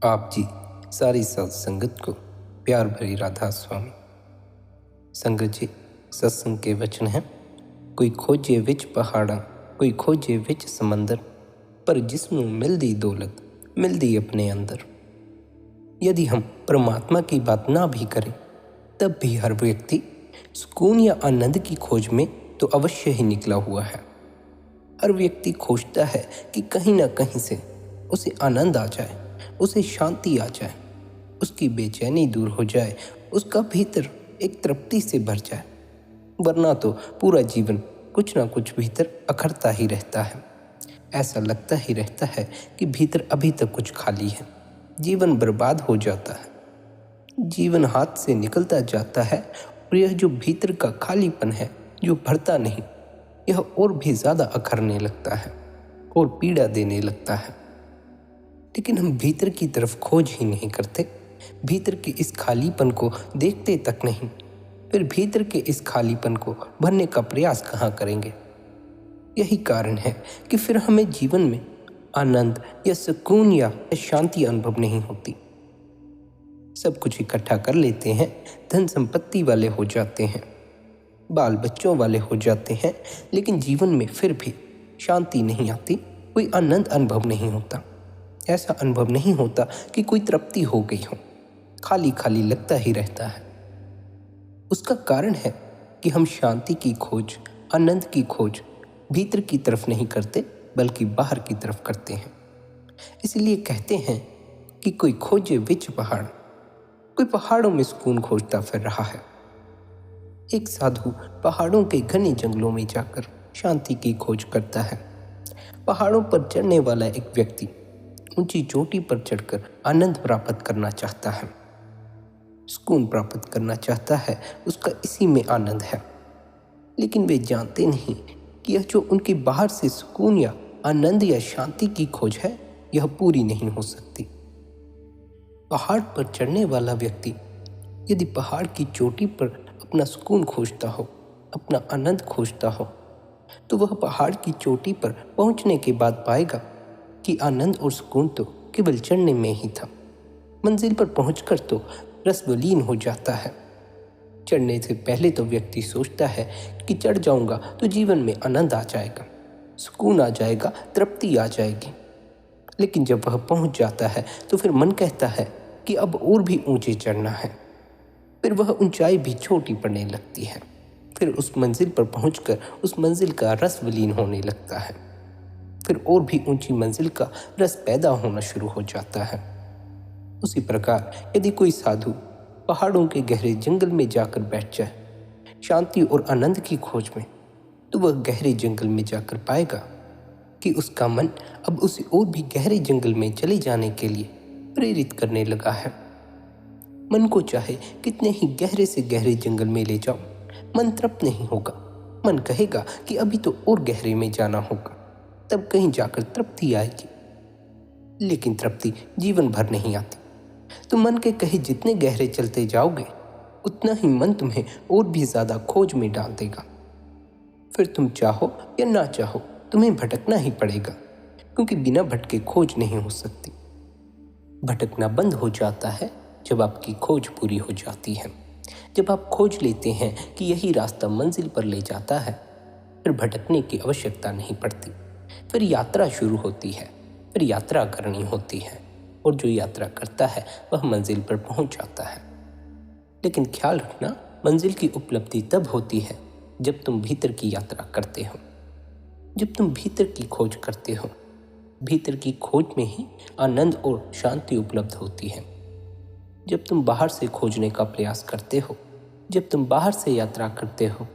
आप जी सारी साध संगत को प्यार भरी राधा स्वामी। संगत जी, सत्संग के वचन हैं। कोई खोजे विच पहाड़ा, कोई खोजे विच समंदर, पर जिसमें मिलदी दौलत मिलदी अपने अंदर। यदि हम परमात्मा की बात ना भी करें तब भी हर व्यक्ति सुकून या आनंद की खोज में तो अवश्य ही निकला हुआ है। हर व्यक्ति खोजता है कि कहीं ना कहीं से उसे आनंद आ जाए, उसे शांति आ जाए, उसकी बेचैनी दूर हो जाए, उसका भीतर एक तृप्ति से भर जाए। वरना तो पूरा जीवन कुछ ना कुछ भीतर अखरता ही रहता है। ऐसा लगता ही रहता है कि भीतर अभी तक कुछ खाली है। जीवन बर्बाद हो जाता है, जीवन हाथ से निकलता जाता है और यह जो भीतर का खालीपन है, जो भरता नहीं, यह और भी ज़्यादा अखरने लगता है और पीड़ा देने लगता है। लेकिन हम भीतर की तरफ खोज ही नहीं करते, भीतर के इस खालीपन को देखते तक नहीं, फिर भीतर के इस खालीपन को भरने का प्रयास कहाँ करेंगे। यही कारण है कि फिर हमें जीवन में आनंद या सुकून या शांति अनुभव नहीं होती। सब कुछ इकट्ठा कर लेते हैं, धन संपत्ति वाले हो जाते हैं, बाल बच्चों वाले हो जाते हैं, लेकिन जीवन में फिर भी शांति नहीं आती, कोई आनंद अनुभव नहीं होता। ऐसा अनुभव नहीं होता कि कोई तृप्ति हो गई हो, खाली खाली लगता ही रहता है। उसका कारण है कि हम शांति की खोज, आनंद की खोज भीतर की तरफ नहीं करते बल्कि बाहर की तरफ करते हैं। इसलिए कहते हैं कि कोई खोजे विच पहाड़, कोई पहाड़ों में सुकून खोजता फिर रहा है। एक साधु पहाड़ों के घने जंगलों में जाकर शांति की खोज करता है। पहाड़ों पर चढ़ने वाला एक व्यक्ति ऊंची चोटी पर चढ़कर आनंद प्राप्त करना चाहता है, सुकून प्राप्त करना चाहता है, उसका इसी में आनंद है। लेकिन वे जानते नहीं कि यह जो उनके बाहर से सुकून या आनंद या शांति की खोज है, यह पूरी नहीं हो सकती। पहाड़ पर चढ़ने वाला व्यक्ति यदि पहाड़ की चोटी पर अपना सुकून खोजता हो, अपना आनंद खोजता हो, तो वह पहाड़ की चोटी पर पहुंचने के बाद पाएगा कि आनंद और सुकून तो केवल चढ़ने में ही था। मंजिल पर पहुंचकर तो रसवलीन हो जाता है। चढ़ने से पहले तो व्यक्ति सोचता है कि चढ़ जाऊंगा तो जीवन में आनंद आ जाएगा, सुकून आ जाएगा, तृप्ति आ जाएगी। लेकिन जब वह पहुंच जाता है तो फिर मन कहता है कि अब और भी ऊंचे चढ़ना है। फिर वह ऊंचाई भी छोटी पड़ने लगती है। फिर उस मंजिल पर पहुंचकर उस मंजिल का रस विलीन होने लगता है। फिर और भी ऊंची मंजिल का रस पैदा होना शुरू हो जाता है। उसी प्रकार यदि कोई साधु पहाड़ों के गहरे जंगल में जाकर बैठ जाए शांति और आनंद की खोज में, तो वह गहरे जंगल में जाकर पाएगा कि उसका मन अब उसे और भी गहरे जंगल में चले जाने के लिए प्रेरित करने लगा है। मन को चाहे कितने ही गहरे से गहरे जंगल में ले जाओ, मन तृप्त नहीं होगा। मन कहेगा कि अभी तो और गहरे में जाना होगा, तब कहीं जाकर तृप्ति आएगी। लेकिन तृप्ति जीवन भर नहीं आती। तो मन के कहे जितने गहरे चलते जाओगे, उतना ही मन तुम्हें और भी ज्यादा खोज में डाल देगा। फिर तुम चाहो या ना चाहो, तुम्हें भटकना ही पड़ेगा, क्योंकि बिना भटके खोज नहीं हो सकती। भटकना बंद हो जाता है जब आपकी खोज पूरी हो जाती है। जब आप खोज लेते हैं कि यही रास्ता मंजिल पर ले जाता है, फिर भटकने की आवश्यकता नहीं पड़ती। फिर यात्रा शुरू होती है, फिर यात्रा करनी होती है, और जो यात्रा करता है वह मंजिल पर पहुंच जाता है। लेकिन ख्याल रखना, मंजिल की उपलब्धि तब होती है जब तुम भीतर की यात्रा करते हो, जब तुम भीतर की खोज करते हो। भीतर की खोज में ही आनंद और शांति उपलब्ध होती है। जब तुम बाहर से खोजने का प्रयास करते हो, जब तुम बाहर से यात्रा करते हो,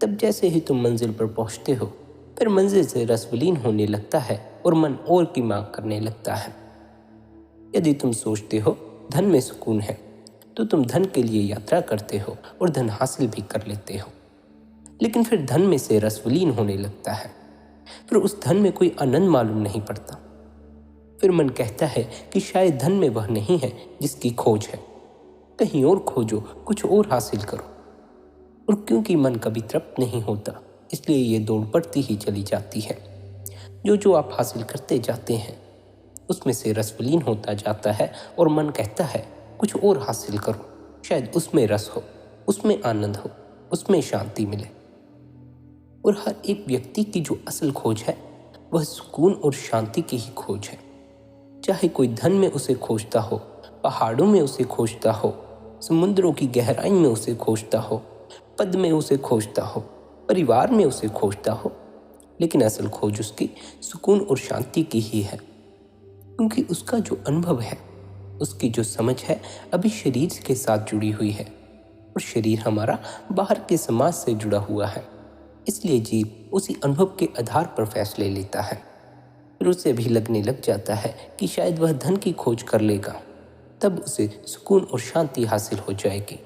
तब जैसे ही तुम मंजिल पर पहुंचते हो, फिर मंजिल से रस विलीन होने लगता है और मन और की मांग करने लगता है। यदि तुम सोचते हो धन में सुकून है, तो तुम धन के लिए यात्रा करते हो और धन हासिल भी कर लेते हो। लेकिन फिर धन में से रस विलीन होने लगता है, फिर उस धन में कोई आनंद मालूम नहीं पड़ता। फिर मन कहता है कि शायद धन में वह नहीं है जिसकी खोज है, कहीं और खोजो, कुछ और हासिल करो। और क्योंकि मन कभी तृप्त नहीं होता, इसलिए ये दौड़ बढ़ती ही चली जाती है। जो आप हासिल करते जाते हैं, उसमें से रस विलीन होता जाता है और मन कहता है कुछ और हासिल करो, शायद उसमें रस हो, उसमें आनंद हो, उसमें शांति मिले। और हर एक व्यक्ति की जो असल खोज है वह सुकून और शांति की ही खोज है। चाहे कोई धन में उसे खोजता हो, पहाड़ों में उसे खोजता हो, समुद्रों की गहराई में उसे खोजता हो, पद में उसे खोजता हो, परिवार में उसे खोजता हो, लेकिन असल खोज उसकी सुकून और शांति की ही है। क्योंकि उसका जो अनुभव है, उसकी जो समझ है अभी शरीर के साथ जुड़ी हुई है और शरीर हमारा बाहर के समाज से जुड़ा हुआ है। इसलिए जीव उसी अनुभव के आधार पर फैसले लेता है। फिर उसे भी लगने लग जाता है कि शायद वह धन की खोज कर लेगा, तब उसे सुकून और शांति हासिल हो जाएगी।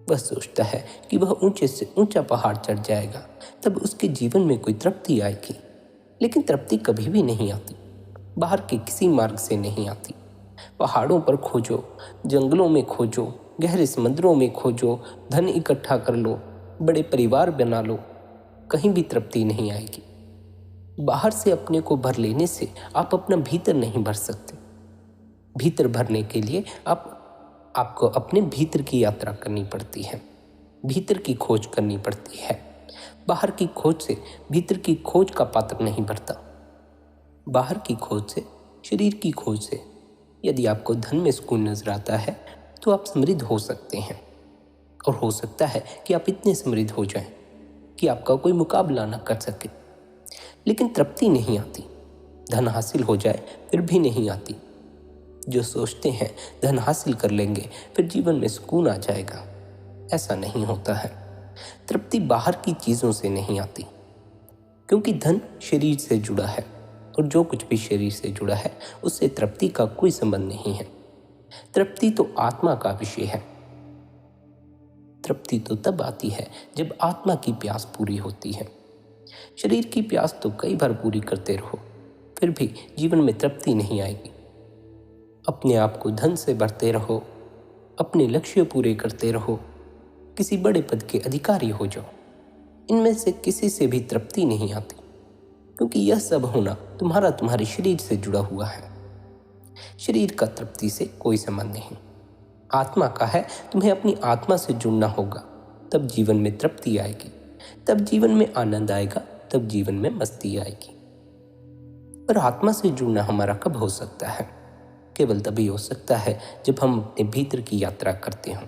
वह सोचता है कि वह ऊंचे से ऊंचा पहाड़ चढ़ जाएगा, तब उसके जीवन में कोई तृप्ति आएगी। लेकिन तृप्ति कभी भी नहीं आती, बाहर के किसी मार्ग से नहीं आती। पहाड़ों पर खोजो, जंगलों में खोजो, गहरे समुद्रों में खोजो, धन इकट्ठा कर लो, बड़े परिवार बना लो, कहीं भी तृप्ति नहीं आएगी। बाहर से अपने को भर लेने से आप अपना भीतर नहीं भर सकते। भीतर भरने के लिए आपको अपने भीतर की यात्रा करनी पड़ती है, भीतर की खोज करनी पड़ती है। बाहर की खोज से भीतर की खोज का पात्र नहीं भरता। बाहर की खोज से, शरीर की खोज से यदि आपको धन में सुकून नजर आता है तो आप समृद्ध हो सकते हैं, और हो सकता है कि आप इतने समृद्ध हो जाएं कि आपका कोई मुकाबला न कर सके। लेकिन तृप्ति नहीं आती, धन हासिल हो जाए फिर भी नहीं आती। जो सोचते हैं धन हासिल कर लेंगे फिर जीवन में सुकून आ जाएगा, ऐसा नहीं होता है। तृप्ति बाहर की चीज़ों से नहीं आती, क्योंकि धन शरीर से जुड़ा है और जो कुछ भी शरीर से जुड़ा है उससे तृप्ति का कोई संबंध नहीं है। तृप्ति तो आत्मा का विषय है। तृप्ति तो तब आती है जब आत्मा की प्यास पूरी होती है। शरीर की प्यास तो कई बार पूरी करते रहो, फिर भी जीवन में तृप्ति नहीं आएगी। अपने आप को धन से भरते रहो, अपने लक्ष्य पूरे करते रहो, किसी बड़े पद के अधिकारी हो जाओ, इनमें से किसी से भी तृप्ति नहीं आती, क्योंकि यह सब होना तुम्हारे शरीर से जुड़ा हुआ है। शरीर का तृप्ति से कोई संबंध नहीं। आत्मा का है, तुम्हें अपनी आत्मा से जुड़ना होगा, तब जीवन में तृप्ति आएगी, तब जीवन में आनंद आएगा, तब जीवन में मस्ती आएगी। पर आत्मा से जुड़ना हमारा कब हो सकता है? केवल तभी हो सकता है जब हम अपने भीतर की यात्रा करते हों,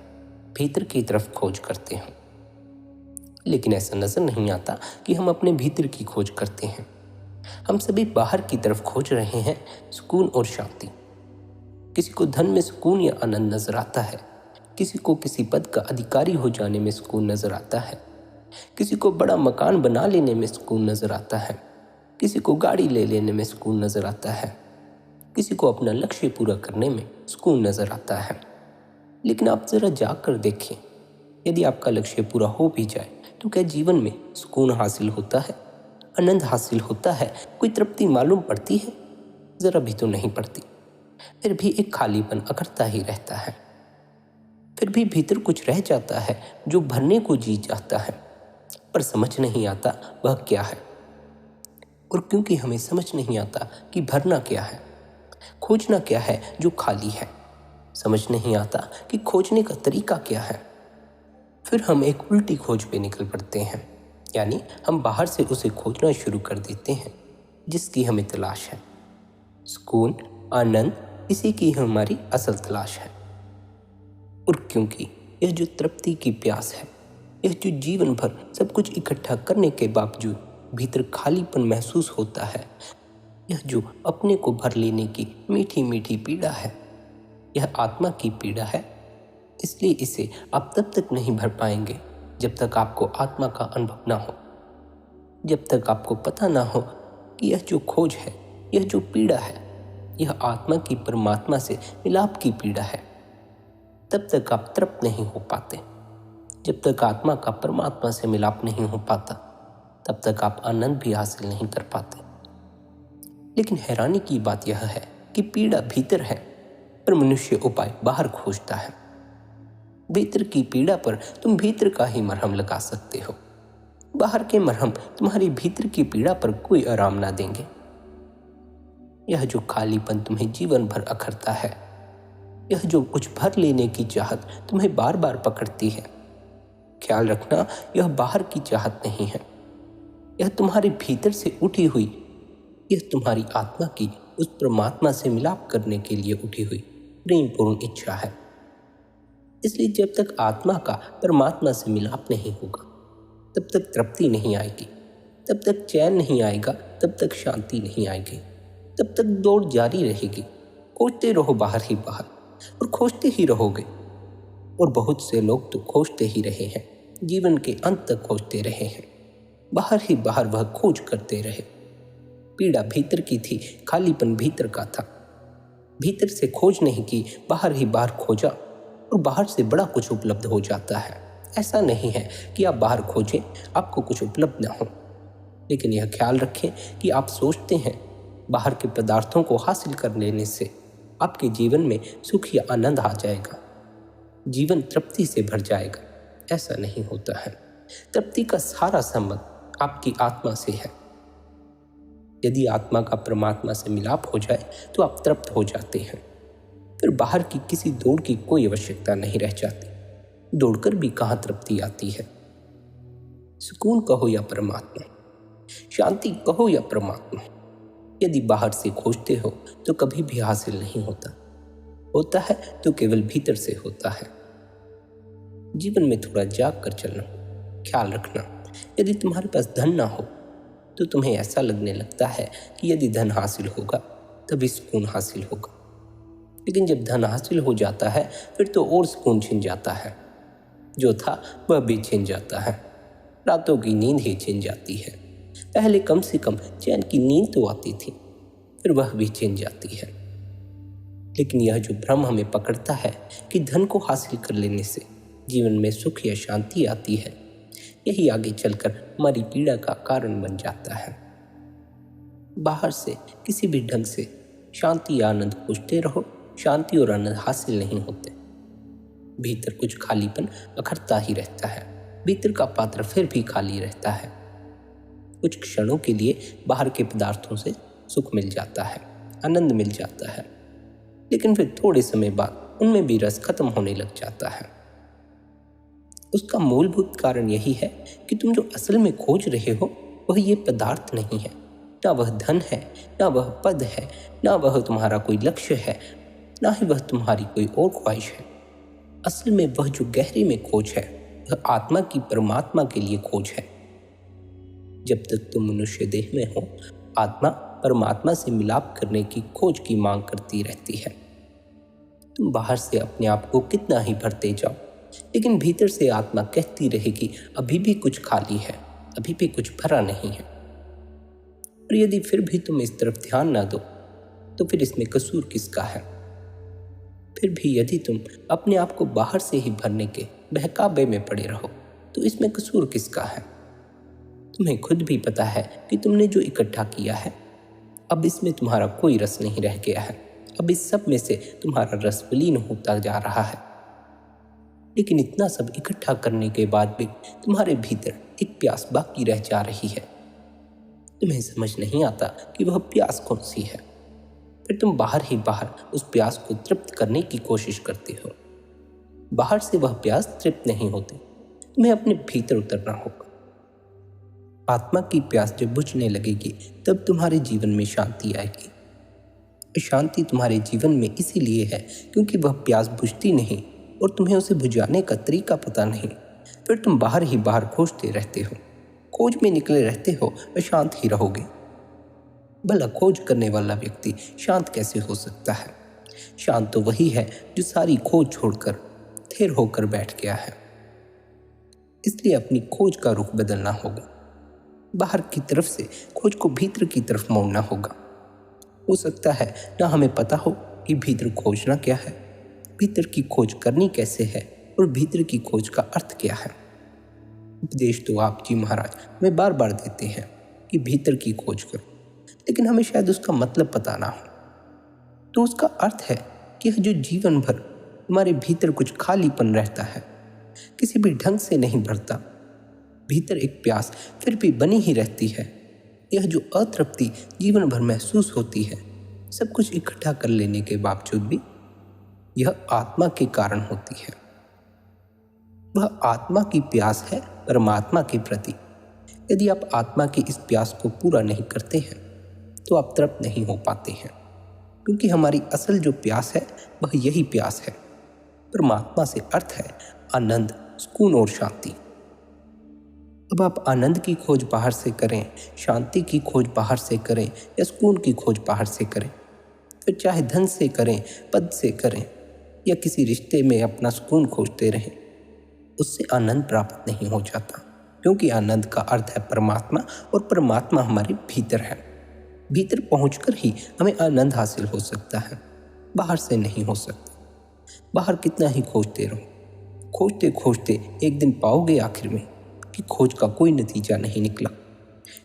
भीतर की तरफ खोज करते हों। लेकिन ऐसा नजर नहीं आता कि हम अपने भीतर की खोज करते हैं। हम सभी बाहर की तरफ खोज रहे हैं सुकून और शांति। किसी को धन में सुकून या आनंद नजर आता है, किसी को किसी पद का अधिकारी हो जाने में सुकून नजर आता है, किसी को बड़ा मकान बना लेने में सुकून नजर आता है, किसी को गाड़ी ले लेने में सुकून नजर आता है, किसी को अपना लक्ष्य पूरा करने में सुकून नजर आता है। लेकिन आप जरा जाकर देखें, यदि आपका लक्ष्य पूरा हो भी जाए तो क्या जीवन में सुकून हासिल होता है, आनंद हासिल होता है, कोई तृप्ति मालूम पड़ती है? जरा भी तो नहीं पड़ती। फिर भी एक खालीपन अकड़ता ही रहता है। फिर भी भीतर कुछ रह जाता है जो भरने को जी चाहता है, पर समझ नहीं आता वह क्या है। और क्योंकि हमें समझ नहीं आता कि भरना क्या है, खोजना क्या है जो खाली है, समझ नहीं आता कि खोजने का तरीका क्या है, फिर हम एक उल्टी खोज पे निकल पड़ते हैं। यानी हम बाहर से उसे खोजना शुरू कर देते हैं जिसकी हमें तलाश है। सुकून, आनंद, इसी की हमारी असल तलाश है। और क्योंकि यह जो तृप्ति की प्यास है, यह जो जीवन भर सब कुछ इकट्ठा करने के बावजूद भीतर खालीपन महसूस होता है, यह जो अपने को भर लेने की मीठी मीठी पीड़ा है, यह आत्मा की पीड़ा है। इसलिए इसे आप तब तक नहीं भर पाएंगे जब तक आपको आत्मा का अनुभव ना हो, जब तक आपको पता ना हो कि यह जो खोज है, यह जो पीड़ा है, यह आत्मा की परमात्मा से मिलाप की पीड़ा है। तब तक आप तृप्त नहीं हो पाते। जब तक आत्मा का परमात्मा से मिलाप नहीं हो पाता, तब तक आप आनंद भी हासिल नहीं कर पाते। लेकिन हैरानी की बात यह है कि पीड़ा भीतर है, पर मनुष्य उपाय बाहर खोजता है। भीतर की पीड़ा पर तुम भीतर का ही मरहम लगा सकते हो। बाहर के मरहम तुम्हारी भीतर की पीड़ा पर कोई आराम ना देंगे। यह जो खालीपन तुम्हें जीवन भर अखरता है, यह जो कुछ भर लेने की चाहत तुम्हें बार बार पकड़ती है, ख्याल रखना यह बाहर की चाहत नहीं है, यह तुम्हारे भीतर से उठी हुई, यह तुम्हारी आत्मा की उस परमात्मा से मिलाप करने के लिए उठी हुई प्रेमपूर्ण इच्छा है। इसलिए जब तक आत्मा का परमात्मा से मिलाप नहीं होगा तब तक तृप्ति नहीं आएगी, तब तक चैन नहीं आएगा, तब तक शांति नहीं आएगी, तब तक दौड़ जारी रहेगी। खोजते रहो बाहर ही बाहर और खोजते ही रहोगे। और बहुत से लोग तो खोजते ही रहे हैं, जीवन के अंत तक खोजते रहे हैं, बाहर ही बाहर वह खोज करते रहे। पीड़ा भीतर की थी, खालीपन भीतर का था। भीतर से खोज नहीं की, बाहर ही बाहर खोजा और बाहर से बड़ा कुछ उपलब्ध हो जाता है। ऐसा नहीं है कि आप बाहर खोजें आपको कुछ उपलब्ध ना हो, लेकिन यह ख्याल रखें कि आप सोचते हैं बाहर के पदार्थों को हासिल कर लेने से आपके जीवन में सुख या आनंद आ जाएगा, जीवन तृप्ति से भर जाएगा। ऐसा नहीं होता है। तृप्ति का सारा संबंध आपकी आत्मा से है। यदि आत्मा का परमात्मा से मिलाप हो जाए तो आप तृप्त हो जाते हैं। फिर बाहर की किसी दौड़ की कोई आवश्यकता नहीं रह जाती। दौड़कर भी कहाँ तृप्ति आती है। सुकून कहो या परमात्मा, शांति कहो या परमात्मा, यदि बाहर से खोजते हो तो कभी भी हासिल नहीं होता। होता है तो केवल भीतर से होता है। जीवन में थोड़ा जाग कर चलना। ख्याल रखना, यदि तुम्हारे पास धन ना हो तो तुम्हें ऐसा लगने लगता है कि यदि धन हासिल होगा तभी सुकून हासिल होगा। लेकिन जब धन हासिल हो जाता है फिर तो और सुकून छिन जाता है। जो था वह भी छिन जाता है। रातों की नींद ही छिन जाती है। पहले कम से कम चैन की नींद तो आती थी, फिर वह भी छिन जाती है। लेकिन यह जो भ्रम हमें पकड़ता है कि धन को हासिल कर लेने से जीवन में सुख या शांति आती है, यही आगे चलकर हमारी पीड़ा का कारण बन जाता है। बाहर से किसी भी ढंग से शांति या आनंद खोजते रहो, शांति और आनंद हासिल नहीं होते। भीतर कुछ खालीपन अखरता ही रहता है। भीतर का पात्र फिर भी खाली रहता है। कुछ क्षणों के लिए बाहर के पदार्थों से सुख मिल जाता है, आनंद मिल जाता है, लेकिन फिर थोड़े समय बाद उनमें भी रस खत्म होने लग जाता है। उसका मूलभूत कारण यही है कि तुम जो असल में खोज रहे हो वह ये पदार्थ नहीं है, ना वह धन है, ना वह पद है, ना वह तुम्हारा कोई लक्ष्य है, ना ही वह तुम्हारी कोई और ख्वाहिश है। असल में वह जो गहरे में खोज है वह आत्मा की परमात्मा के लिए खोज है। जब तक तुम मनुष्य देह में हो, आत्मा परमात्मा से मिलाप करने की खोज की मांग करती रहती है। तुम बाहर से अपने आप को कितना ही भरते जाओ, लेकिन भीतर से आत्मा कहती रहेगी अभी भी कुछ खाली है, अभी भी कुछ भरा नहीं है। और यदि फिर भी तुम इस तरफ ध्यान ना दो तो फिर इसमें कसूर किसका है। फिर भी यदि तुम अपने आप को बाहर से ही भरने के बहकावे में पड़े रहो तो इसमें कसूर किसका है। तुम्हें खुद भी पता है कि तुमने जो इकट्ठा किया है अब इसमें तुम्हारा कोई रस नहीं रह गया है। अब इस सब में से तुम्हारा रस विलीन होता जा रहा है। लेकिन इतना सब इकट्ठा करने के बाद भी तुम्हारे भीतर एक प्यास बाकी रह जा रही है। तुम्हें समझ नहीं आता कि वह प्यास कौन सी है। फिर तुम बाहर ही बाहर उस प्यास को तृप्त करने की कोशिश करते हो। बाहर से वह प्यास तृप्त नहीं होती, तुम्हें अपने भीतर उतरना होगा। आत्मा की प्यास जब बुझने लगेगी तब तुम्हारे जीवन में शांति आएगी। शांति तुम्हारे जीवन में इसीलिए है क्योंकि वह प्यास बुझती नहीं और तुम्हें उसे बुझाने का तरीका पता नहीं। फिर तुम बाहर ही बाहर खोजते रहते हो, खोज में निकले रहते हो, अशांत ही रहोगे। भला खोज करने वाला व्यक्ति शांत कैसे हो सकता है। शांत तो वही है जो सारी खोज छोड़कर स्थिर होकर बैठ गया है। इसलिए अपनी खोज का रुख बदलना होगा। बाहर की तरफ से खोज को भीतर की तरफ मोड़ना होगा। हो सकता है ना हमें पता हो कि भीतर खोजना क्या है, भीतर की खोज करनी कैसे है और भीतर की खोज का अर्थ क्या है। उपदेश तो आप जी महाराज हमें बार बार देते हैं कि भीतर की खोज करो, लेकिन हमें शायद उसका मतलब पता ना हो। तो उसका अर्थ है कि जो जीवन भर हमारे भीतर कुछ खालीपन रहता है, किसी भी ढंग से नहीं भरता, भीतर एक प्यास फिर भी बनी ही रहती है। यह जो अतृप्ति जीवन भर महसूस होती है, सब कुछ इकट्ठा कर लेने के बावजूद भी यह आत्मा के कारण होती है। वह आत्मा की प्यास है परमात्मा के प्रति। यदि आप आत्मा की इस प्यास को पूरा नहीं करते हैं तो आप तृप्त नहीं हो पाते हैं, क्योंकि हमारी असल जो प्यास है वह यही प्यास है। परमात्मा से अर्थ है आनंद, सुकून और शांति। अब आप आनंद की खोज बाहर से करें, शांति की खोज बाहर से करें या सुकून की खोज बाहर से करें, तो चाहे धन से करें, पद से करें या किसी रिश्ते में अपना सुकून खोजते रहें, उससे आनंद प्राप्त नहीं हो जाता, क्योंकि आनंद का अर्थ है परमात्मा और परमात्मा हमारे भीतर है। भीतर पहुंचकर ही हमें आनंद हासिल हो सकता है, बाहर से नहीं हो सकता। बाहर कितना ही खोजते रहो, खोजते खोजते एक दिन पाओगे आखिर में कि खोज का कोई नतीजा नहीं निकला।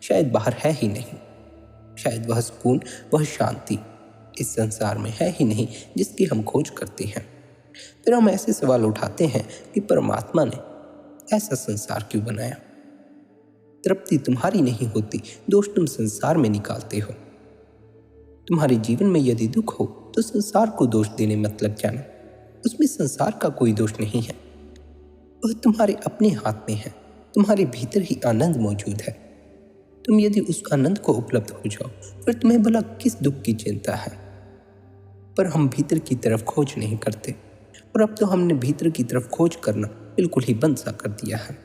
शायद बाहर है ही नहीं, शायद वह सुकून, वह शांति इस संसार में है ही नहीं जिसकी हम खोज करते हैं। फिर हम ऐसे सवाल उठाते हैं कि परमात्मा ने ऐसा संसार क्यों बनाया? तृप्ति तुम्हारी नहीं होती, दोष तुम संसार में निकालते हो। तुम्हारे जीवन में यदि दुख हो तो संसार को दोष देने मतलब जाना, उसमें संसार का कोई दोष नहीं है। वह तुम्हारे अपने हाथ में है, तुम्हारे भीतर ही आनंद मौजूद है। तुम यदि उस आनंद को उपलब्ध हो जाओ फिर तुम्हें भला किस दुख की चिंता है? पर हम भीतर की तरफ खोज नहीं करते, और अब तो हमने भीतर की तरफ खोज करना बिल्कुल ही बंद सा कर दिया है।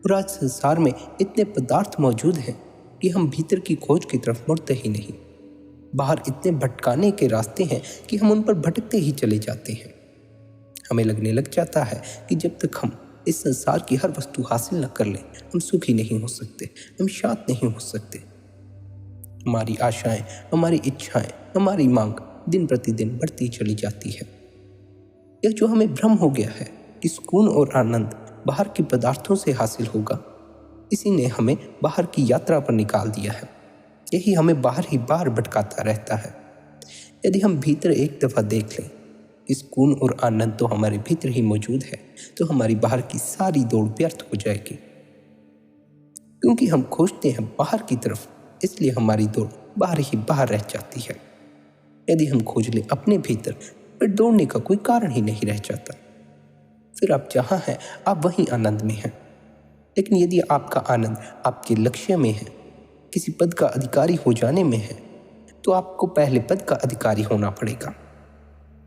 और आज संसार में इतने पदार्थ मौजूद हैं कि हम भीतर की खोज की तरफ मुड़ते ही नहीं। बाहर इतने भटकाने के रास्ते हैं कि हम उन पर भटकते ही चले जाते हैं। हमें लगने लग जाता है कि जब तक हम इस संसार की हर वस्तु हासिल न कर लें, हम सुखी नहीं हो सकते, हम शांत नहीं हो सकते। हमारी आशाएं, हमारी इच्छाएं, हमारी मांग दिन प्रतिदिन बढ़ती चली जाती है। यह जो हमें भ्रम हो गया है कि सुकून और आनंद बाहर के पदार्थों से हासिल होगा, इसी ने हमें बाहर की यात्रा पर निकाल दिया है। यही हमें बाहर ही बाहर भटकाता रहता है। यदि हम भीतर एक दफ़ा देख लें कि सुकून और आनंद तो हमारे भीतर ही मौजूद है, तो हमारी बाहर की सारी दौड़ व्यर्थ हो जाएगी। क्योंकि हम खोजते हैं बाहर की तरफ, इसलिए हमारी दौड़ बाहर ही बाहर रह जाती है। यदि हम खोज लें अपने भीतर, फिर दौड़ने का कोई कारण ही नहीं रह जाता। फिर आप जहाँ हैं आप वहीं आनंद में हैं। लेकिन यदि आपका आनंद आपके लक्ष्य में है, किसी पद का अधिकारी हो जाने में है, तो आपको पहले पद का अधिकारी होना पड़ेगा।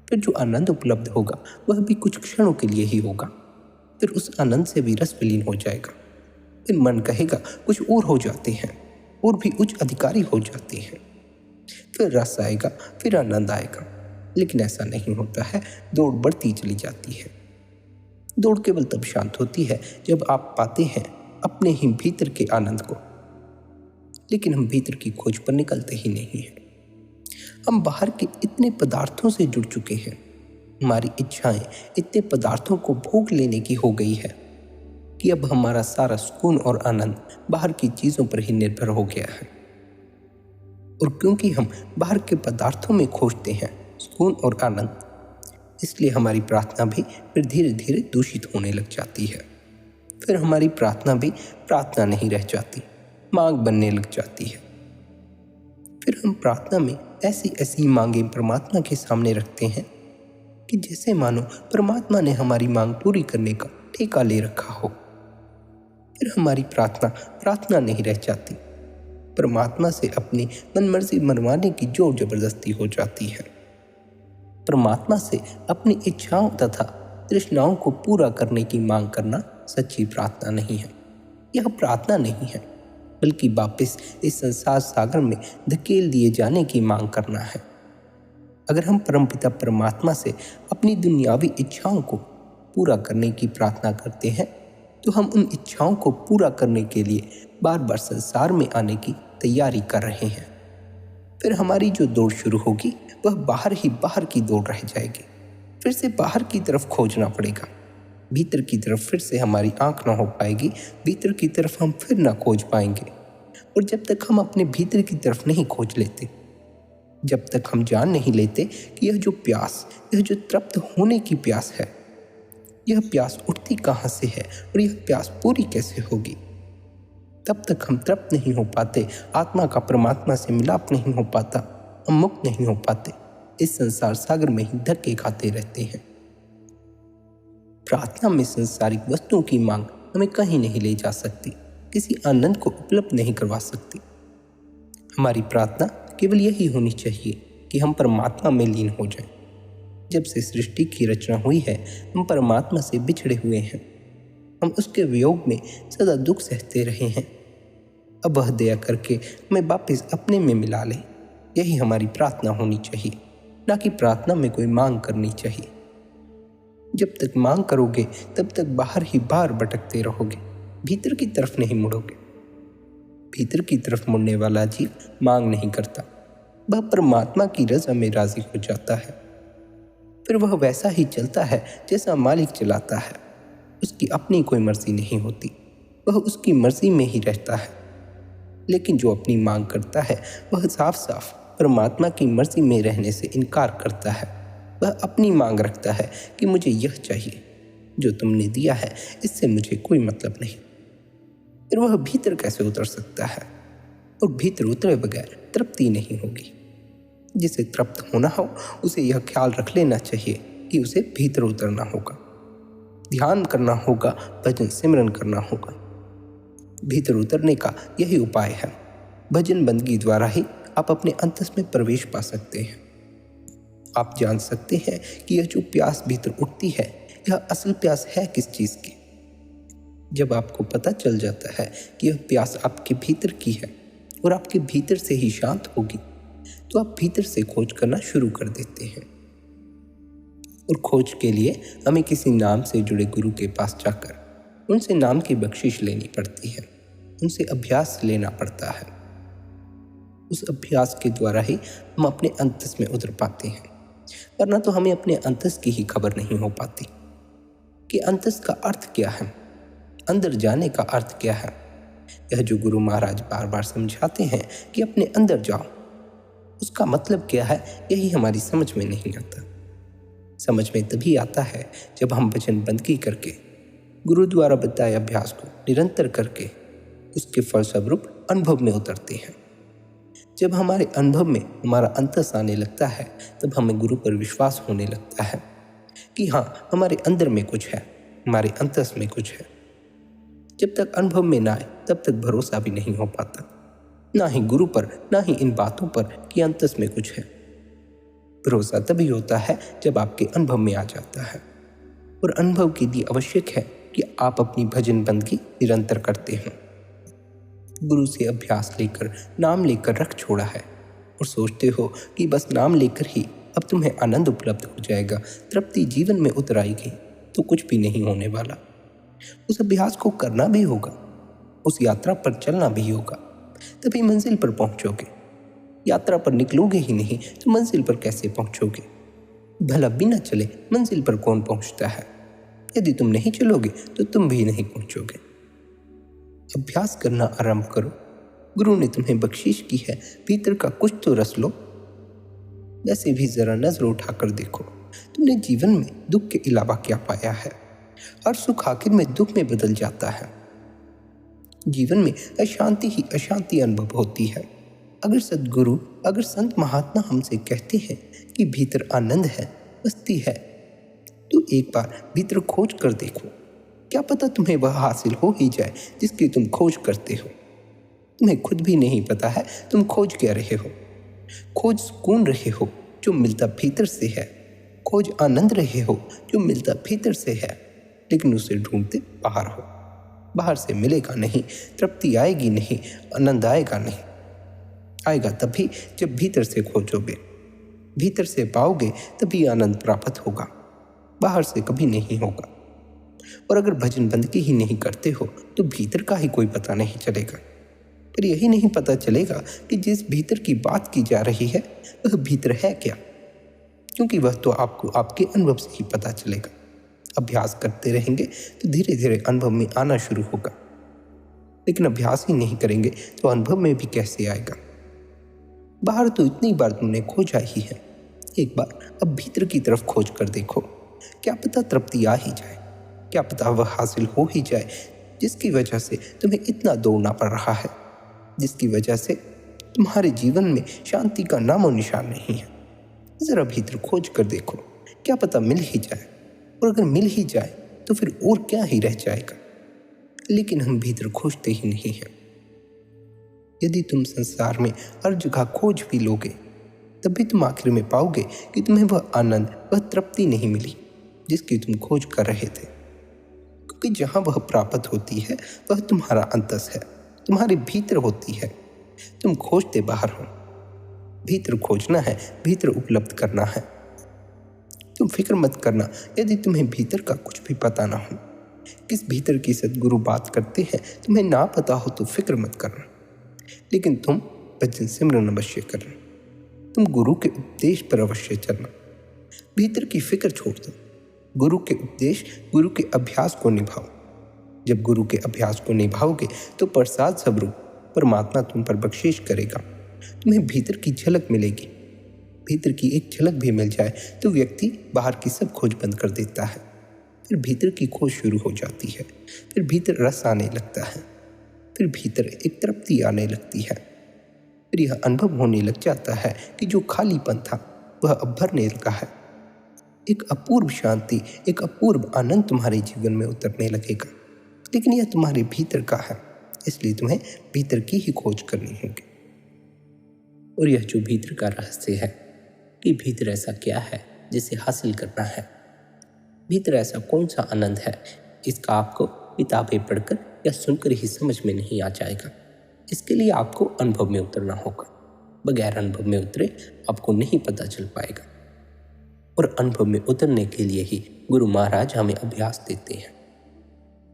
फिर जो आनंद उपलब्ध होगा वह भी कुछ क्षणों के लिए ही होगा। फिर उस आनंद से भी रस विलीन हो जाएगा। फिर मन कहेगा कुछ और हो जाते हैं, और भी उच्च अधिकारी हो जाते हैं। फिर रस आएगा, फिर आनंद आएगा। लेकिन ऐसा नहीं होता है, दौड़ बढ़ती चली जाती है। दौड़ केवल तब शांत होती है जब आप पाते हैं अपने ही भीतर के आनंद को। लेकिन हम भीतर की खोज पर निकलते ही नहीं हैं। हम बाहर के इतने पदार्थों से जुड़ चुके हैं, हमारी इच्छाएं इतने पदार्थों को भोग लेने की हो गई है कि अब हमारा सारा सुकून और आनंद बाहर की चीज़ों पर ही निर्भर हो गया है। और क्योंकि हम बाहर के पदार्थों में खोजते हैं सुकून और आनंद, इसलिए हमारी प्रार्थना भी फिर धीरे धीरे दूषित होने लग जाती है। फिर हमारी प्रार्थना भी प्रार्थना नहीं रह जाती, मांग बनने लग जाती है। फिर हम प्रार्थना में ऐसी ऐसी मांगें परमात्मा के सामने रखते हैं कि जैसे मानो परमात्मा ने हमारी मांग पूरी करने का ठेका ले रखा हो। फिर हमारी प्रार्थना प्रार्थना नहीं रह जाती, परमात्मा से अपनी मनमर्जी मनवाने की जोर जबरदस्ती हो जाती है। परमात्मा से अपनी इच्छाओं तथा तृष्णाओं को पूरा करने की मांग करना सच्ची प्रार्थना नहीं है। यह प्रार्थना नहीं है, बल्कि वापस इस संसार सागर में धकेल दिए जाने की मांग करना है। अगर हम परमपिता परमात्मा से अपनी दुनियावी इच्छाओं को पूरा करने की प्रार्थना करते हैं, तो हम उन इच्छाओं को पूरा करने के लिए बार बार संसार में आने की तैयारी कर रहे हैं। फिर हमारी जो दौड़ शुरू होगी वह बाहर ही बाहर की दौड़ रह जाएगी। फिर से बाहर की तरफ खोजना पड़ेगा। भीतर की तरफ फिर से हमारी आंख ना हो पाएगी, भीतर की तरफ हम फिर ना खोज पाएंगे। और जब तक हम अपने भीतर की तरफ नहीं खोज लेते, जब तक हम जान नहीं लेते कि यह जो प्यास, यह जो तृप्त होने की प्यास है, यह प्यास उठती कहाँ से है और यह प्यास पूरी कैसे होगी, तब तक हम तृप्त नहीं हो पाते, आत्मा का परमात्मा से मिलाप नहीं हो पाता, हम मुक्त नहीं हो पाते, इस संसार सागर में ही धक्के खाते रहते हैं। प्रार्थना में संसारिक वस्तुओं की मांग हमें कहीं नहीं ले जा सकती, किसी आनंद को उपलब्ध नहीं करवा सकती। हमारी प्रार्थना केवल यही होनी चाहिए कि हम परमात्मा में लीन हो जाएं। जब से सृष्टि की रचना हुई है, हम परमात्मा से बिछड़े हुए हैं। हम उसके वियोग में सदा दुख सहते रहे हैं। अब वह दया करके हमें वापस अपने में मिला ले, यही हमारी प्रार्थना होनी चाहिए, ना कि प्रार्थना में कोई मांग करनी चाहिए। जब तक मांग करोगे तब तक बाहर ही बाहर भटकते रहोगे, भीतर की तरफ नहीं मुड़ोगे। भीतर की तरफ मुड़ने वाला जीव मांग नहीं करता, वह परमात्मा की रज़ा में राजी हो जाता है। फिर वह वैसा ही चलता है जैसा मालिक चलाता है। उसकी अपनी कोई मर्जी नहीं होती, वह उसकी मर्जी में ही रहता है। लेकिन जो अपनी मांग करता है वह साफ साफ परमात्मा की मर्जी में रहने से इनकार करता है। वह अपनी मांग रखता है कि मुझे यह चाहिए, जो तुमने दिया है इससे मुझे कोई मतलब नहीं। फिर वह भीतर कैसे उतर सकता है? और भीतर उतरे बगैर तृप्ति नहीं होगी। जिसे तृप्त होना हो उसे यह ख्याल रख लेना चाहिए कि उसे भीतर उतरना होगा, ध्यान करना होगा, भजन सिमरन करना होगा। भीतर उतरने का यही उपाय है। भजन बंदगी द्वारा ही आप अपने अंतस में प्रवेश पा सकते हैं। आप जान सकते हैं कि यह जो प्यास भीतर उठती है, यह असल प्यास है किस चीज़ की। जब आपको पता चल जाता है कि यह प्यास आपके भीतर की है और आपके भीतर से ही शांत होगी, तो आप भीतर से खोज करना शुरू कर देते हैं। और खोज के लिए हमें किसी नाम से जुड़े गुरु के पास जाकर उनसे नाम की बख्शिश लेनी पड़ती है, उनसे अभ्यास लेना पड़ता है। उस अभ्यास के द्वारा ही हम अपने अंतस में उतर पाते हैं, वरना तो हमें अपने अंतस की ही खबर नहीं हो पाती कि अंतस का अर्थ क्या है, अंदर जाने का अर्थ क्या है। यह जो गुरु महाराज बार बार समझाते हैं कि अपने अंदर जाओ, उसका मतलब क्या है, यही हमारी समझ में नहीं आता। समझ में तभी आता है जब हम भजन बंदगी करके, गुरु द्वारा बताए अभ्यास को निरंतर करके उसके फलस्वरूप अनुभव में उतरते हैं। जब हमारे अनुभव में हमारा अंतस आने लगता है, तब हमें गुरु पर विश्वास होने लगता है कि हाँ, हमारे अंदर में कुछ है, हमारे अंतस में कुछ है। जब तक अनुभव में ना आए तब तक भरोसा भी नहीं हो पाता, ना ही गुरु पर, ना ही इन बातों पर कि अंतस में कुछ है। भरोसा तभी होता है जब आपके अनुभव में आ जाता है। और अनुभव के लिए आवश्यक है कि आप अपनी भजन बंदगी निरंतर करते हो। गुरु से अभ्यास लेकर, नाम लेकर रख छोड़ा है और सोचते हो कि बस नाम लेकर ही अब तुम्हें आनंद उपलब्ध हो जाएगा, तृप्ति जीवन में उतर आएगी, तो कुछ भी नहीं होने वाला। उस अभ्यास को करना भी होगा, उस यात्रा पर चलना भी होगा, तभी मंजिल पर पहुंचोगे। यात्रा पर निकलोगे ही नहीं तो मंजिल पर कैसे पहुंचोगे? भला बिना चले मंजिल पर कौन पहुंचता है? यदि तुम नहीं चलोगे तो तुम भी नहीं पहुंचोगे। अभ्यास करना आरंभ करो। गुरु ने तुम्हें बख्शीश की है, भीतर का कुछ तो रस लो। वैसे भी जरा नजर उठाकर देखो, तुमने जीवन में दुख के अलावा क्या पाया है? हर सुख आखिर में दुख में बदल जाता है। जीवन में अशांति ही अशांति अनुभव होती है। अगर सद्गुरु, अगर संत महात्मा हमसे कहते हैं कि भीतर आनंद है, मस्ती है, तो एक बार भीतर खोज कर देखो। क्या पता तुम्हें वह हासिल हो ही जाए जिसकी तुम खोज करते हो। तुम्हें खुद भी नहीं पता है तुम खोज क्या रहे हो। खोज सुकून रहे हो जो मिलता भीतर से है, खोज आनंद रहे हो जो मिलता भीतर से है, लेकिन उसे ढूंढते बाहर हो। बाहर से मिलेगा नहीं, तृप्ति आएगी नहीं, आनंद आएगा नहीं। आएगा तभी जब भीतर से खोजोगे, भीतर से पाओगे तभी आनंद प्राप्त होगा, बाहर से कभी नहीं होगा। और अगर भजन बंदगी ही नहीं करते हो तो भीतर का ही कोई पता नहीं चलेगा। फिर यही नहीं पता चलेगा कि जिस भीतर की बात की जा रही है वह भीतर है क्या, क्योंकि वह तो आपको आपके अनुभव से ही पता चलेगा। अभ्यास करते रहेंगे तो धीरे धीरे अनुभव में आना शुरू होगा, लेकिन अभ्यास ही नहीं करेंगे तो अनुभव में भी कैसे आएगा। बाहर तो इतनी बार तुमने खोजा ही है, एक बार अब भीतर की तरफ खोज कर देखो। क्या पता तृप्ति आ ही जाए, क्या पता वह हासिल हो ही जाए जिसकी वजह से तुम्हें इतना दौड़ना पड़ रहा है, जिसकी वजह से तुम्हारे जीवन में शांति का नामो निशान नहीं है। जरा भीतर खोज कर देखो, क्या पता मिल ही जाए, और अगर मिल ही जाए तो फिर और क्या ही रह जाएगा। लेकिन हम भीतर खोजते ही नहीं हैं। यदि तुम संसार में हर जगह खोज भी लोगे, तब भी तुम आखिर में पाओगे कि तुम्हें वह आनंद, वह तृप्ति नहीं मिली जिसकी तुम खोज कर रहे थे। क्योंकि जहाँ वह प्राप्त होती है वह तुम्हारा अंतस है, तुम्हारे भीतर होती है। तुम खोजते बाहर हो, भीतर खोजना है, भीतर उपलब्ध करना है। तुम फिक्र मत करना यदि तुम्हें भीतर का कुछ भी पता ना हो। किस भीतर की सद्गुरु बात करते हैं तुम्हें ना पता हो तो फिक्र मत करना, लेकिन तुम भजन सिमरन अवश्य करना। तुम गुरु के उपदेश पर अवश्य चलना। भीतर की फिक्र छोड़ दो, गुरु के उपदेश, गुरु के अभ्यास को निभाओ। जब गुरु के अभ्यास को निभाओगे तो प्रसाद स्वरूप परमात्मा तुम पर बख्शीश करेगा। तुम्हें भीतर की झलक मिलेगी। भीतर की एक झलक भी मिल जाए तो व्यक्ति बाहर की सब खोज बंद कर देता है। फिर भीतर की खोज शुरू हो जाती है। फिर भीतर रस आने लगता है। फिर भीतर एक तृप्ति आने लगती है। फिर यह अनुभव होने लग जाता है कि जो खालीपन था वह अब भरने लगा है। एक अपूर्व शांति, एक अपूर्व आनंद तुम्हारे जीवन में उतरने लगेगा। लेकिन यह तुम्हारे भीतर का है, इसलिए तुम्हें भीतर की ही खोज करनी होगी। और यह जो भीतर का रहस्य है कि भीतर ऐसा क्या है जिसे हासिल करना है, भीतर ऐसा कौन सा आनंद है, इसका आपको किताबें पढ़कर या सुनकर ही समझ में नहीं आ जाएगा। इसके लिए आपको अनुभव में उतरना होगा। बगैर अनुभव में उतरे आपको नहीं पता चल पाएगा। और अनुभव में उतरने के लिए ही गुरु महाराज हमें अभ्यास देते हैं,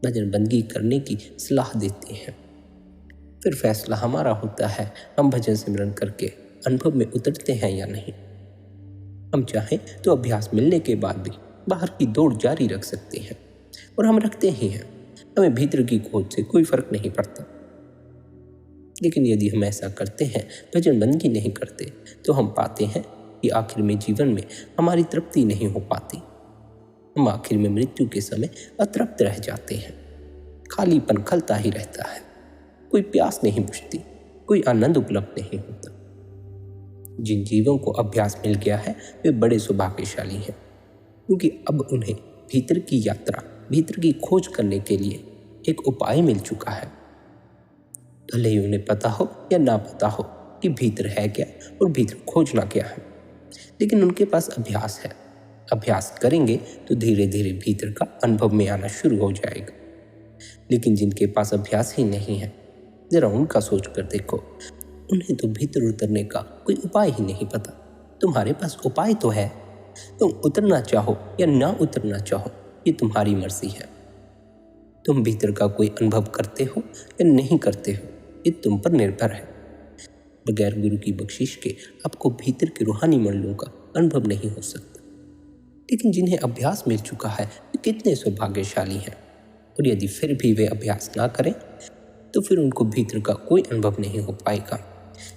भजन बंदगी करने की सलाह देते हैं। फिर फैसला हमारा होता है हम भजन सिमरन करके अनुभव में उतरते हैं या नहीं। हम चाहें तो अभ्यास मिलने के बाद भी बाहर की दौड़ जारी रख सकते हैं, और हम रखते ही हैं। हमें भीतर की खोज से कोई फर्क नहीं पड़ता। लेकिन यदि हम ऐसा करते हैं, भजन बंदगी नहीं करते, तो हम पाते हैं कि आखिर में जीवन में हमारी तृप्ति नहीं हो पाती। हम आखिर में मृत्यु के समय अतृप्त रह जाते हैं। खालीपन खलता ही रहता है। कोई प्यास नहीं बुझती, कोई आनंद उपलब्ध नहीं होता। जिन जीवों को अभ्यास मिल गया है वे बड़े सौभाग्यशाली हैं, क्योंकि अब उन्हें भीतर की यात्रा, भीतर की खोज करने के लिए एक उपाय मिल चुका है। भले ही उन्हें पता हो या ना पता हो कि भीतर है क्या और भीतर खोजना क्या है, लेकिन उनके पास अभ्यास है। अभ्यास करेंगे तो धीरे धीरे भीतर का अनुभव में आना शुरू हो जाएगा। लेकिन जिनके पास अभ्यास ही नहीं है, जरा उनका सोच कर देखो, उन्हें तो भीतर उतरने का कोई उपाय ही नहीं पता। तुम्हारे पास उपाय तो है, तुम उतरना चाहो या ना उतरना चाहो ये तुम्हारी मर्जी है। तुम भीतर का कोई अनुभव करते हो या नहीं करते हो ये तुम पर निर्भर है। बगैर गुरु की बख्शिश के आपको भीतर के रूहानी मंडलों का अनुभव नहीं हो सकता। लेकिन जिन्हें अभ्यास मिल चुका है वे कितने सौभाग्यशाली हैं। और यदि फिर भी वे अभ्यास ना करें तो फिर उनको भीतर का कोई अनुभव नहीं हो पाएगा,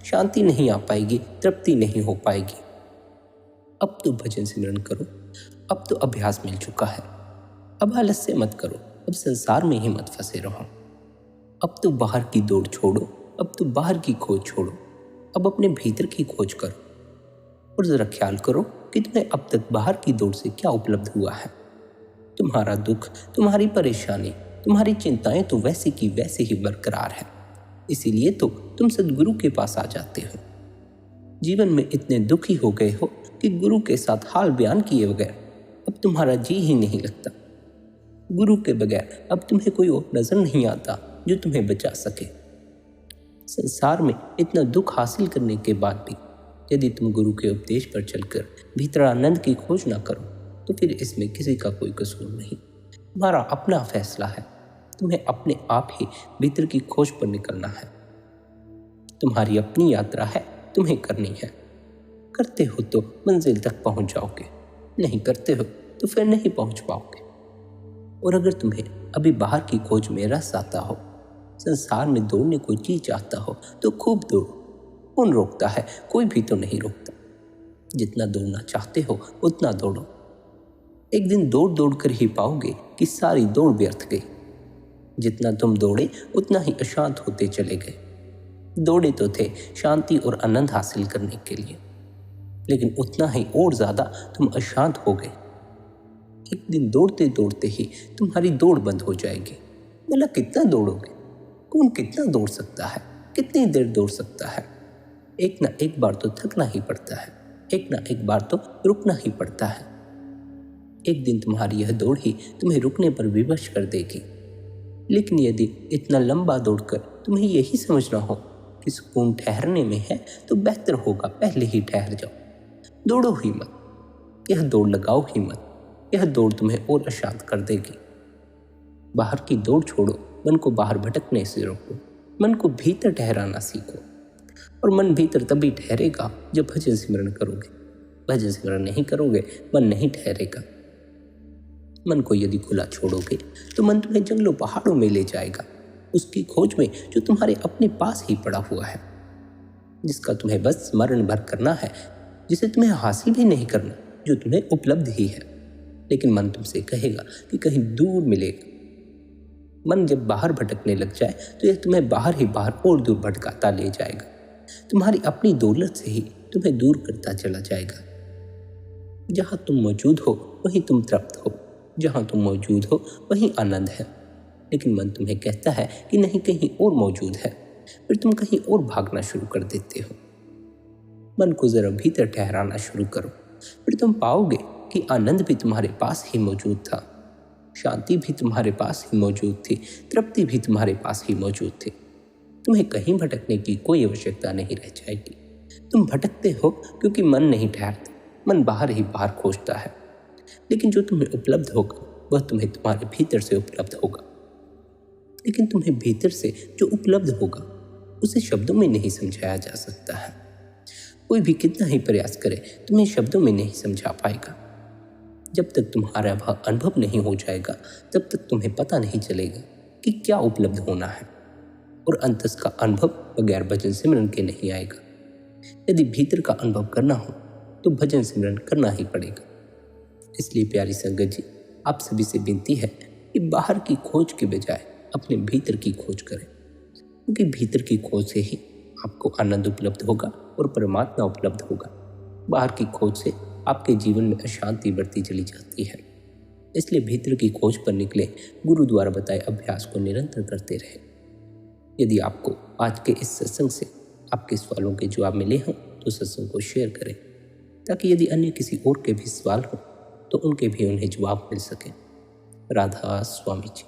शांति नहीं आ पाएगी, तृप्ति नहीं हो पाएगी। अब तो भजन सिमरन करो, अब तो अभ्यास मिल चुका है। अब आलस्य मत करो, अब संसार में ही मत फंसे रहो। अब तो बाहर की दौड़ छोड़ो, अब तो बाहर की खोज छोड़ो, अब अपने भीतर की खोज करो। और जरा ख्याल करो कि तुम्हें अब तक बाहर की दौड़ से क्या उपलब्ध हुआ है। तुम्हारा दुख, तुम्हारी परेशानी, तुम्हारी चिंताएं तो वैसे की वैसे ही बरकरार है। इसीलिए तो तुम सद्गुरु के पास आ जाते हो। जीवन में इतने दुखी हो गए हो कि गुरु के साथ हाल बयान किए बगैर अब तुम्हारा जी ही नहीं लगता। गुरु के बगैर अब तुम्हें कोई और नजर नहीं आता जो तुम्हें बचा सके। संसार में इतना दुख हासिल करने के बाद भी यदि तुम गुरु के उपदेश पर चलकर भीतर आनंद की खोज ना करो तो फिर इसमें किसी का कोई कसूर नहीं। तुम्हारा अपना फैसला है। तुम्हें अपने आप ही भीतर की खोज पर निकलना है। तुम्हारी अपनी यात्रा है, तुम्हें करनी है। करते हो तो मंजिल तक पहुंच जाओगे, नहीं करते हो तो फिर नहीं पहुंच पाओगे। और अगर तुम्हें अभी बाहर की खोज में रस आता हो, संसार में दौड़ने को जी चाहता हो तो खूब दौड़ो। कौन रोकता है? कोई भी तो नहीं रोकता। जितना दौड़ना चाहते हो उतना दौड़ो। एक दिन दौड़ दौड़ कर ही पाओगे कि सारी दौड़ व्यर्थ गई। जितना तुम दौड़े उतना ही अशांत होते चले गए। दौड़े तो थे शांति और आनंद हासिल करने के लिए, लेकिन उतना ही और ज़्यादा तुम अशांत हो गए। एक दिन दौड़ते दौड़ते ही तुम्हारी दौड़ बंद हो जाएगी। भला कितना दौड़ोगे? कौन कितना दौड़ सकता है? कितनी देर दौड़ सकता है? एक ना एक बार तो थकना ही पड़ता है, एक ना एक बार तो रुकना ही पड़ता है। एक दिन तुम्हारी यह दौड़ ही तुम्हें रुकने पर विवश कर देगी। लेकिन यदि इतना लंबा दौड़कर तुम्हें यही समझना हो कि सुकून ठहरने में है, तो बेहतर होगा पहले ही ठहर जाओ। दौड़ो ही मत, यह दौड़ लगाओ ही मत। यह दौड़ तुम्हें और अशांत कर देगी। बाहर की दौड़ छोड़ो, मन को बाहर भटकने से रोको, मन को भीतर ठहराना सीखो। और मन भीतर तभी ठहरेगा जब भजन सिमरन करोगे। भजन सिमरन नहीं करोगे, मन नहीं ठहरेगा। मन को यदि खुला छोड़ोगे तो मन तुम्हें जंगलों पहाड़ों में ले जाएगा, उसकी खोज में जो तुम्हारे अपने पास ही पड़ा हुआ है, जिसका तुम्हें बस स्मरण भर करना है, जिसे तुम्हें हासिल भी नहीं करना, जो तुम्हें उपलब्ध ही है। लेकिन मन तुमसे कहेगा कि कहीं दूर मिलेगा। मन जब बाहर भटकने लग जाए तो यह तुम्हें बाहर ही बाहर और दूर भटकाता ले जाएगा। तुम्हारी अपनी दौलत से ही तुम्हें दूर करता चला जाएगा। जहाँ तुम मौजूद हो वहीं तुम तृप्त हो, जहाँ तुम मौजूद हो वहीं आनंद है। लेकिन मन तुम्हें कहता है कि नहीं, कहीं और मौजूद है। फिर तुम कहीं और भागना शुरू कर देते हो। मन को जरा भीतर ठहराना शुरू करो, फिर तुम पाओगे कि आनंद भी तुम्हारे पास ही मौजूद था, शांति भी तुम्हारे पास ही मौजूद थी, तृप्ति भी तुम्हारे पास ही मौजूद थी। तुम्हें कहीं भटकने की कोई आवश्यकता नहीं रह जाएगी। तुम भटकते हो क्योंकि मन नहीं ठहरता, मन बाहर ही बाहर खोजता है। लेकिन जो तुम्हें उपलब्ध होगा वह तुम्हें तुम्हारे भीतर से उपलब्ध होगा। लेकिन तुम्हें भीतर से जो उपलब्ध होगा उसे शब्दों में नहीं समझाया जा सकता है। कोई भी कितना ही प्रयास करे तुम्हें शब्दों में नहीं समझा पाएगा। जब तक तुम्हारा वह अनुभव नहीं हो जाएगा तब तक तुम्हें पता नहीं चलेगा कि क्या उपलब्ध होना है। और अंतस का अनुभव बगैर भजन सिमरन के नहीं आएगा। यदि भीतर का अनुभव करना हो तो भजन सिमरन करना ही पड़ेगा। इसलिए प्यारी संगत जी, आप सभी से विनती है कि बाहर की खोज के बजाय अपने भीतर की खोज करें, क्योंकि भीतर की खोज से ही आपको आनंद उपलब्ध होगा और परमात्मा उपलब्ध होगा। बाहर की खोज से आपके जीवन में अशांति बढ़ती चली जाती है। इसलिए भीतर की खोज पर निकले गुरु द्वारा बताए अभ्यास को निरंतर करते रहे। यदि आपको आज के इस सत्संग से आपके सवालों के जवाब मिले हों तो सत्संग को शेयर करें, ताकि यदि अन्य किसी और के भी सवाल हो तो उनके भी उन्हें जवाब मिल सके। राधा स्वामी जी।